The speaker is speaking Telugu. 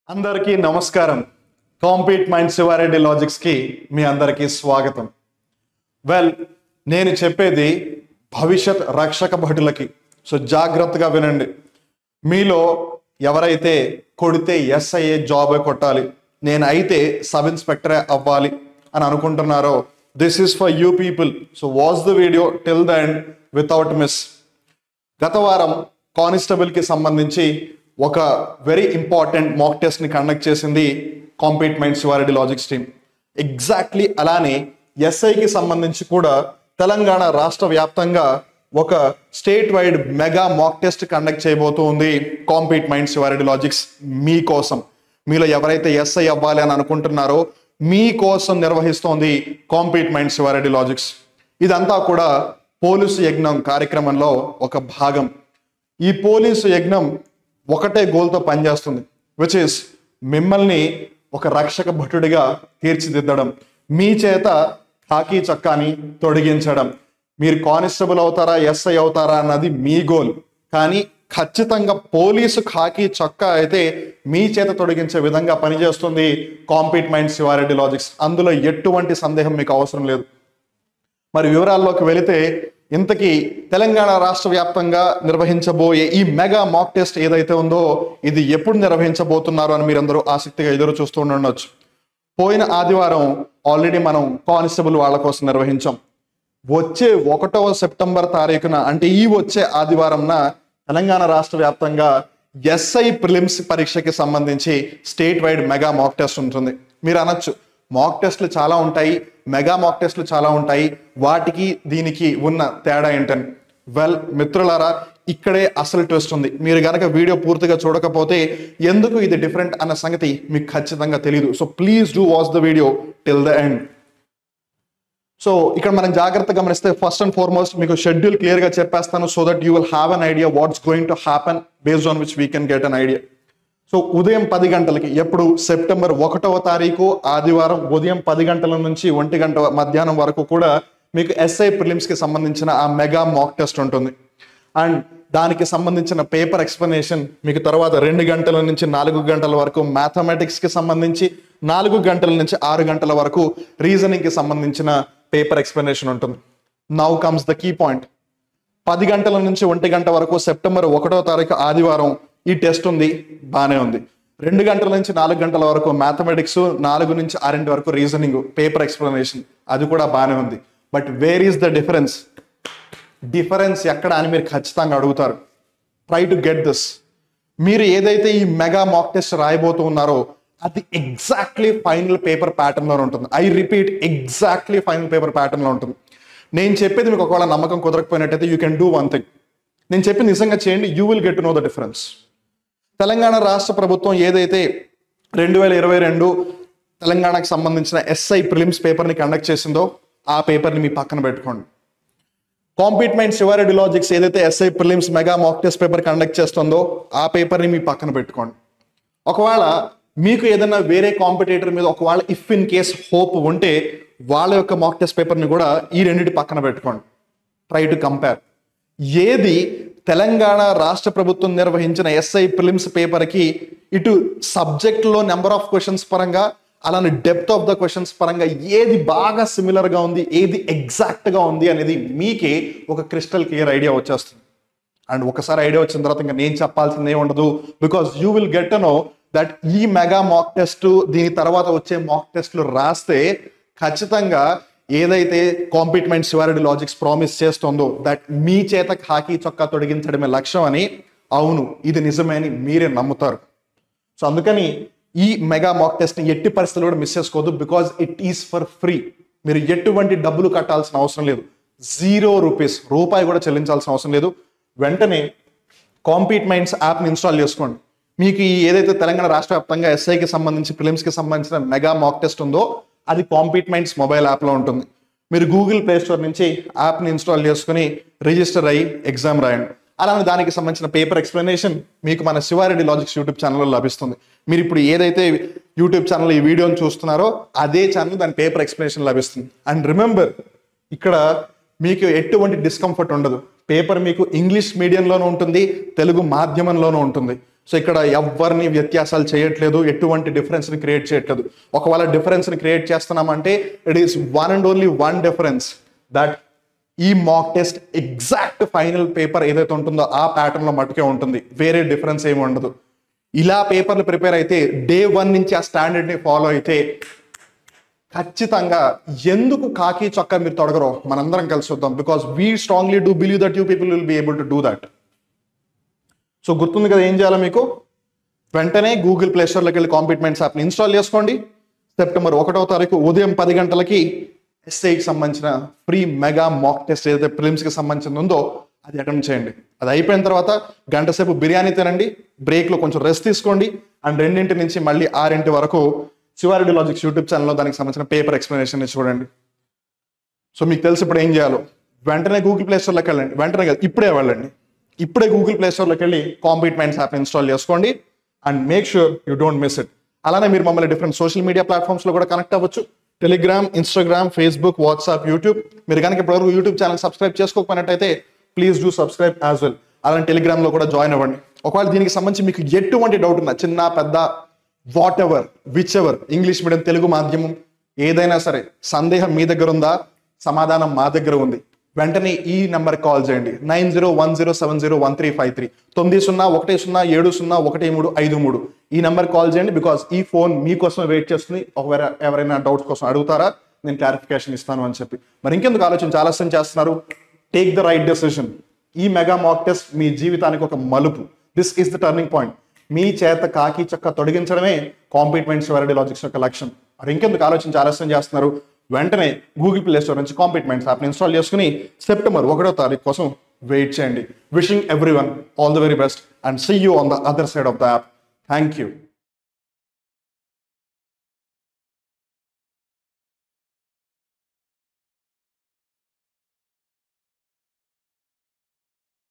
అందరికీ నమస్కారం. కాంపీట్ మైండ్ శివారెడ్డి లాజిక్స్ కి మీ అందరికీ స్వాగతం. నేను చెప్పేది భవిష్యత్ రక్షక భటులకి. సో జాగ్రత్తగా వినండి. మీలో ఎవరైతే కొడితే ఎస్ఐ జాబ్ కొట్టాలి, నేను అయితే సబ్ ఇన్స్పెక్టరే అవ్వాలి అని అనుకుంటున్నారో, this is for you people. So watch the video till the end without miss. గత వారం కానిస్టేబుల్ కి సంబంధించి ఒక వెరీ ఇంపార్టెంట్ మాక్ టెస్ట్ ని కండక్ట్ చేసింది compete mind Siva Reddy logics team. Exactly అలానే ఎస్ఐకి సంబంధించి కూడా తెలంగాణ రాష్ట్ర వ్యాప్తంగా ఒక state wide mega mock test conduct చేయబోతుంది కాంపీట్ మైండ్ శివారెడ్డి లాజిక్స్ మీకోసం. మీలో ఎవరైతే ఎస్ఐ అవ్వాలి అని అనుకుంటున్నారో మీకోసం నిర్వహిస్తోంది కాంపీట్ మైండ్ శివారెడ్డి లాజిక్స్. ఇదంతా కూడా పోలీసు యజ్ఞం కార్యక్రమంలో ఒక భాగం. ఈ పోలీసు యజ్ఞం ఒకటే గోల్తో పనిచేస్తుంది, విచ్ ఇస్ మిమ్మల్ని ఒక రక్షక భటుడిగా తీర్చిదిద్దడం, మీ చేత ఖాకీ చొక్కాని తొడిగించడం. మీరు కానిస్టేబుల్ అవుతారా, ఎస్ఐ అవుతారా అన్నది మీ గోల్. కానీ ఖచ్చితంగా పోలీసు ఖాకీ చొక్కా అయితే మీ చేత తొడిగించే విధంగా పనిచేస్తుంది కాంపీట్ మైండ్ శివారెడ్డి లాజిక్స్. అందులో ఎటువంటి సందేహం మీకు అవసరం లేదు. మరి వివరాల్లోకి వెళితే, ఇంతకీ తెలంగాణ రాష్ట్ర వ్యాప్తంగా నిర్వహించబోయే ఈ మెగా మాక్ టెస్ట్ ఏదైతే ఉందో ఇది ఎప్పుడు నిర్వహించబోతున్నారో అని మీరందరూ ఆసక్తిగా ఎదురు చూస్తూ ఉండొచ్చు. పోయిన ఆదివారం ఆల్రెడీ మనం కానిస్టేబుల్ వాళ్ళ కోసం నిర్వహించాం. వచ్చే 1వ సెప్టెంబర్ తారీఖున, అంటే ఈ వచ్చే ఆదివారంన తెలంగాణ రాష్ట్ర వ్యాప్తంగా ఎస్ఐ ప్రిలిమ్స్ పరీక్షకి సంబంధించి state wide mega mock test ఉంటుంది. మీరు అనొచ్చు, మాక్ టెస్ట్లు చాలా ఉంటాయి, మెగా మాక్ టెస్ట్లు చాలా ఉంటాయి, వాటికి దీనికి ఉన్న తేడా ఏంటని. మిత్రులారా, ఇక్కడే అసలు ట్విస్ట్ ఉంది. మీరు గనక వీడియో పూర్తిగా చూడకపోతే ఎందుకు ఇది డిఫరెంట్ అన్న సంగతి మీకు ఖచ్చితంగా తెలియదు. So please do watch the video till the end. So ఇక్కడ మనం జాగ్రత్తగా గమనిస్తే, ఫస్ట్ అండ్ ఫార్మోస్ట్ మీకు షెడ్యూల్ క్లియర్ గా చెప్పేస్తాను, so that you will have an idea what's going to happen, based on which we can get an idea. So ఉదయం 10 గంటలకి, ఎప్పుడు సెప్టెంబర్ 1వ తారీఖు ఆదివారం ఉదయం 10 గంటల నుంచి 1 గంట మధ్యాహ్నం వరకు కూడా మీకు ఎస్ఐ ప్రిలిమ్స్ కి సంబంధించిన ఆ మెగా మాక్ టెస్ట్ ఉంటుంది. అండ్ దానికి సంబంధించిన పేపర్ ఎక్స్ప్లెనేషన్ మీకు తర్వాత 2 గంటల నుంచి 4 గంటల వరకు మ్యాథమెటిక్స్ కి సంబంధించి, 4 గంటల నుంచి 6 గంటల వరకు రీజనింగ్ కి సంబంధించిన పేపర్ ఎక్స్ప్లెనేషన్ ఉంటుంది. Now comes the key point. 10 గంటల నుంచి 1 గంట వరకు సెప్టెంబర్ 1వ తారీఖు ఆదివారం ఈ టెస్ట్ ఉంది, బానే ఉంది. 2 గంటల నుంచి 4 గంటల వరకు మ్యాథమెటిక్స్, 4 నుంచి 6 వరకు రీజనింగ్ పేపర్ ఎక్స్ప్లెనేషన్, అది కూడా బానే ఉంది. But where is the difference? Difference ఎక్కడ అని మీరు ఖచ్చితంగా అడుగుతారు. Try to get this. మీరు ఏదైతే ఈ మెగా మాక్ టెస్ట్ రాయబోతూ ఉన్నారో అది ఎగ్జాక్ట్లీ ఫైనల్ పేపర్ ప్యాటర్న్ లో ఉంటుంది. I repeat, exactly final paper pattern లో ఉంటుంది. నేను చెప్పేది మీకు ఒకవేళ నమ్మకం కుదరకపోయినట్టయితే you can do one thing. నేను చెప్పి నిజంగా చేయండి, you will get to know the difference. Telangana రాష్ట్ర ప్రభుత్వం ఏదైతే 2022 తెలంగాణకు సంబంధించిన ఎస్ఐ ప్రిలిమ్స్ పేపర్ని కండక్ట్ చేసిందో ఆ పేపర్ని మీ పక్కన పెట్టుకోండి. కాంపీట్ మైండ్ శివారెడ్డి లాజిక్స్ ఏదైతే SI prelims mega mock test paper conduct చేస్తుందో ఆ పేపర్ని మీ పక్కన పెట్టుకోండి. ఒకవేళ మీకు ఏదైనా వేరే కాంపిటేటర్ మీద ఒకవేళ ఇఫ్ ఇన్ కేస్ హోప్ ఉంటే వాళ్ళ యొక్క మాక్ టెస్ట్ పేపర్ని కూడా ఈ రెండింటి పక్కన పెట్టుకోండి. Try to compare. ఏది తెలంగాణ రాష్ట్ర ప్రభుత్వం నిర్వహించిన ఎస్ఐ ప్రిలిమ్స్ పేపర్కి ఇటు సబ్జెక్ట్లో నెంబర్ ఆఫ్ క్వశ్చన్స్ పరంగా, అలానే డెప్త్ ఆఫ్ ద క్వశ్చన్స్ పరంగా ఏది బాగా సిమిలర్గా ఉంది, ఏది ఎగ్జాక్ట్గా ఉంది అనేది మీకే ఒక క్రిస్టల్ క్లియర్ ఐడియా వచ్చేస్తుంది. అండ్ ఒకసారి ఐడియా వచ్చిన తర్వాత ఇంకా నేను చెప్పాల్సిందే ఉండదు, because you will get to know that ఈ మెగా మాక్ టెస్ట్, దీని తర్వాత వచ్చే మాక్ టెస్ట్లు రాస్తే ఖచ్చితంగా ఏదైతే compete mind Siva Reddy logics promise చేస్తుందో దట్ మీ చేత ఖాకీ చొక్కా తొడిగించడమే లక్ష్యం అని, అవును ఇది నిజమే అని మీరే నమ్ముతారు. సో అందుకని ఈ మెగా మాక్ టెస్ట్ని ఎట్టి పరిస్థితుల్లో కూడా మిస్ చేసుకోవద్దు, because it is for free. మీరు ఎటువంటి డబ్బులు కట్టాల్సిన అవసరం లేదు, ₹0 రూపాయి కూడా చెల్లించాల్సిన అవసరం లేదు. వెంటనే కాంపీట్ మైండ్స్ యాప్ని ఇన్స్టాల్ చేసుకోండి. మీకు ఈ ఏదైతే తెలంగాణ రాష్ట్ర వ్యాప్తంగా ఎస్ఐకి సంబంధించి ప్రిలిమ్స్కి సంబంధించిన మెగా మాక్ టెస్ట్ ఉందో అది కాంపీట్ మైండ్స్ మొబైల్ యాప్లో ఉంటుంది. మీరు గూగుల్ ప్లే స్టోర్ నుంచి యాప్ని ఇన్స్టాల్ చేసుకుని రిజిస్టర్ అయ్యి ఎగ్జామ్ రాయండి. అలానే దానికి సంబంధించిన పేపర్ ఎక్స్ప్లెనేషన్ మీకు మన శివారెడ్డి లాజిక్స్ యూట్యూబ్ ఛానల్లో లభిస్తుంది. మీరు ఇప్పుడు ఏదైతే యూట్యూబ్ ఛానల్లో ఈ వీడియోని చూస్తున్నారో అదే ఛానల్ దాని పేపర్ ఎక్స్ప్లెనేషన్ లభిస్తుంది. అండ్ రిమెంబర్, ఇక్కడ మీకు ఎటువంటి డిస్కంఫర్ట్ ఉండదు. పేపర్ మీకు ఇంగ్లీష్ మీడియంలోనూ ఉంటుంది, తెలుగు మాధ్యమంలోనూ ఉంటుంది. సో ఇక్కడ ఎవరిని వ్యత్యాసాలు చేయట్లేదు, ఎటువంటి డిఫరెన్స్ని క్రియేట్ చేయట్లేదు. ఒకవేళ డిఫరెన్స్ని క్రియేట్ చేస్తున్నామంటే it is one and only one difference, that ఈ mock test exact final paper ఏదైతే ఉంటుందో ఆ ప్యాటర్న్లో మట్టుకే ఉంటుంది, వేరే డిఫరెన్స్ ఏమి ఉండదు. ఇలా పేపర్లు ప్రిపేర్ అయితే డే 1 నుంచి ఆ స్టాండర్డ్ని ఫాలో అయితే ఖచ్చితంగా ఎందుకు కాకి చొక్కా మీరు తొడగరో మనందరం కలిసి చూద్దాం. Because we strongly do believe that you people will be able to do that. So గుర్తుంది కదా ఏం చేయాలో మీకు? వెంటనే గూగుల్ ప్లే స్టోర్లోకి వెళ్ళి కాంపిట్మెంట్స్ యాప్ని ఇన్స్టాల్ చేసుకోండి. సెప్టెంబర్ 1వ తారీఖు ఉదయం 10 గంటలకి ఎస్ఐకి సంబంధించిన ఫ్రీ మెగా మాక్ టెస్ట్ ఏదైతే ప్రిలిమ్స్కి సంబంధించింది ఉందో అది అటెంప్ట్ చేయండి. అది అయిపోయిన తర్వాత గంట సేపు బిర్యానీ తినండి, బ్రేక్లో కొంచెం రెస్ట్ తీసుకోండి, అండ్ 2 నుంచి మళ్ళీ 6 వరకు శివారెడ్డి లాజిక్స్ యూట్యూబ్ ఛానల్లో దానికి సంబంధించిన పేపర్ ఎక్స్ప్లెనేషన్ చూడండి. సో మీకు తెలిసి ఇప్పుడు ఏం చేయాలో, వెంటనే గూగుల్ ప్లే స్టోర్లోకి వెళ్ళండి. వెంటనే కాదు, ఇప్పుడే వెళ్ళండి. ఇప్పుడే గూగుల్ ప్లే స్టోర్లోకి వెళ్ళి కాంపిట్మెంట్స్ యాప్ ఇన్స్టాల్ చేసుకోండి and make sure you don't miss it. అలానే మీరు మమ్మల్ని డిఫరెంట్ సోషల్ మీడియా ప్లాట్ఫామ్స్లో కూడా కనెక్ట్ అవ్వచ్చు. Telegram, Instagram, Facebook, WhatsApp, YouTube. మీరు కనుక ఇప్పటివరకు యూట్యూబ్ ఛానల్ సబ్స్క్రైబ్ చేసుకోకపోయినట్టయితే please do subscribe as well. అలానే టెలిగ్రామ్లో కూడా జాయిన్ అవ్వండి. ఒకవేళ దీనికి సంబంధించి మీకు ఎటువంటి డౌట్ ఉన్నా, చిన్న పెద్ద what ever which ever, English medium, Telugu మాధ్యమం, ఏదైనా సరే సందేహం మీ దగ్గర ఉందా, సమాధానం మా దగ్గర ఉంది. వెంటనే ఈ నెంబర్ కాల్ చేయండి, 9010701353 9010170153. ఈ నెంబర్ కాల్ చేయండి. బికాస్ ఈ ఫోన్ మీకోసం వెయిట్ చేస్తుంది. ఒకవేళ ఎవరైనా డౌట్స్ కోసం అడుగుతారా, నేను క్లారిఫికేషన్ ఇస్తాను అని చెప్పి. మరి ఇంకెందుకు ఆలోచించి ఆలస్యం చేస్తున్నారు? Take the right decision. ఈ మెగా మాక్ టెస్ట్ మీ జీవితానికి ఒక మలుపు. This is the turning point. మీ చేత కాకి చక్క తొలగించడమే కాంపిట్మెంట్ శివారెడ్డి లాజిక్స్ యొక్క లక్ష్యం. మరి ఇంకెందుకు ఆలోచించి ఆలస్యం చేస్తున్నారు? వెంటనే గూగుల్ ప్లే స్టోర్ నుంచి కాంపిట్మెంట్స్ యాప్ని ఇన్స్టాల్ చేసుకుని సెప్టెంబర్ 1వ తారీఖు కోసం వెయిట్ చేయండి. Wishing everyone all the very best and see you on the other side of the app. Thank you.